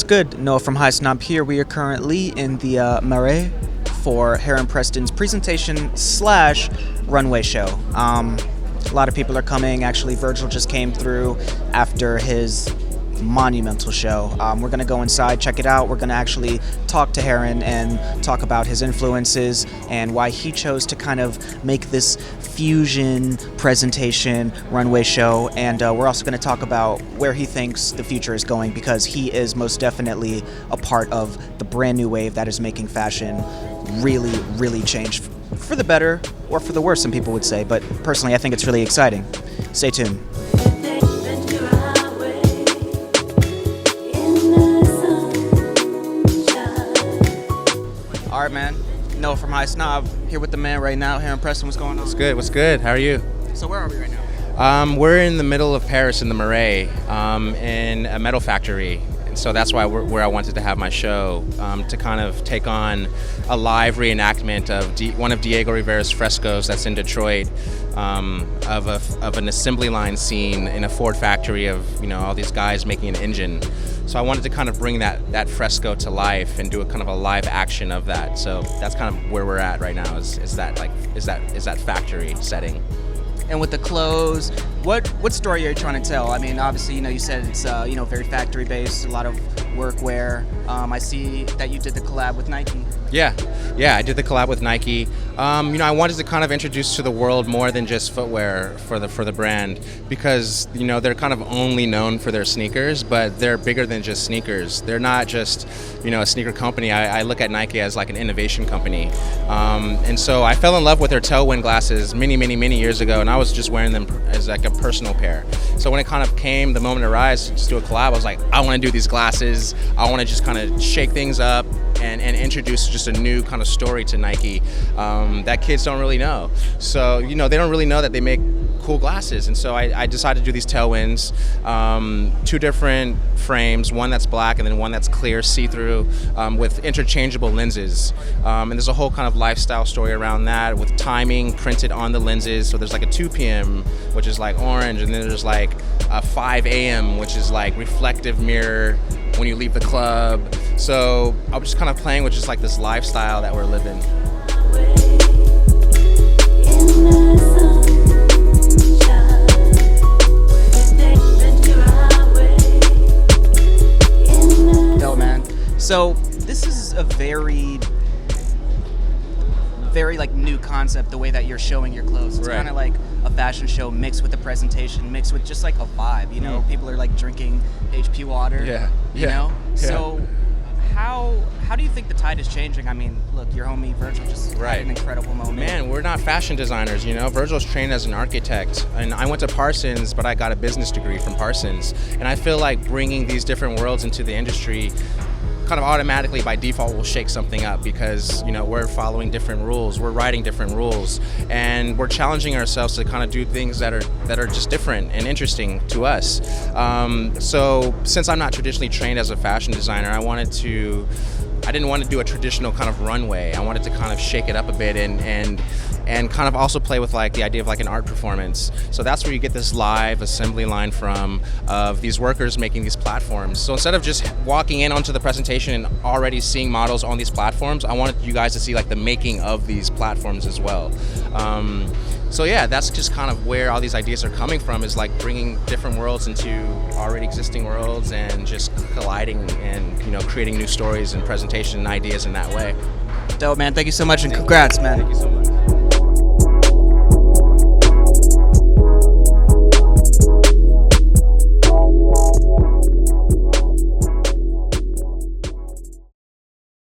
What's good? Noah from Highsnob here. We are currently in the Marais for Heron Preston's presentation slash runway show. A lot of people are coming. Actually, Virgil just came through after his monumental show. We're going to go inside, check it out. We're going to actually talk to Heron and talk about his influences and why he chose to kind of make this fusion presentation runway show. And we're also going to talk about where he thinks the future is going, because he is most definitely a part of the brand new wave that is making fashion really change for the better or for the worse, some people would say. But personally, I think it's really exciting. Stay tuned. All right, man. Noah from Highsnob here with the man right now. Heron Preston, what's going on? What's good? What's good? How are you? So where are we right now? We're in the middle of Paris in the Marais, in a metal factory. And so that's why where I wanted to have my show, to kind of take on a live reenactment of one of Diego Rivera's frescoes that's in Detroit, of an assembly line scene in a Ford factory of all these guys making an engine. So I wanted to kind of bring that fresco to life and do a kind of a live action of that. So that's kind of where we're at right now. Is that factory setting. And with the clothes, what story are you trying to tell? I mean, obviously, you said it's very factory based, a lot of workwear. I see that you did the collab with Nike. Yeah, I did the collab with Nike. I wanted to kind of introduce to the world more than just footwear for the brand, because they're kind of only known for their sneakers, but they're bigger than just sneakers. They're not just a sneaker company. I look at Nike as like an innovation company, and so I fell in love with their tailwind glasses many years ago, and I was just wearing them as like a personal pair. So when it kind of came, the moment arise to do a collab, I was like, I want to do these glasses. I want to just kind of shake things up and introduce just a new kind of story to Nike that kids don't really know. So they don't really know that they make cool glasses, and so I decided to do these tailwinds, two different frames, one that's black and then one that's clear, see-through, with interchangeable lenses. And there's a whole kind of lifestyle story around that with timing printed on the lenses. So there's like a 2 p.m. which is like orange, and then there's like a 5 a.m. which is like reflective mirror when you leave the club. So I was just kind of playing with just like this lifestyle that we're living. Dope, man. So this is a very like new concept, the way that you're showing your clothes. It's kind of like a fashion show mixed with a presentation, mixed with just like a vibe, People are like drinking HP water. Yeah. So how do you think the tide is changing? I mean, look, your homie Virgil just had an incredible moment. Man, we're not fashion designers, Virgil's trained as an architect, and I went to Parsons, but I got a business degree from Parsons. And I feel like bringing these different worlds into the industry kind of automatically by default will shake something up, because we're following different rules, we're writing different rules, and we're challenging ourselves to kind of do things that are just different and interesting to us. So since I'm not traditionally trained as a fashion designer, I didn't want to do a traditional kind of runway. I wanted to kind of shake it up a bit and kind of also play with like the idea of like an art performance. So that's where you get this live assembly line from, of these workers making these platforms. So instead of just walking in onto the presentation and already seeing models on these platforms, I wanted you guys to see like the making of these platforms as well. So yeah, that's just kind of where all these ideas are coming from, is like bringing different worlds into already existing worlds and just colliding and creating new stories and presentation and ideas in that way. Dope, man. Thank you so much, and congrats, man. Thank you so much.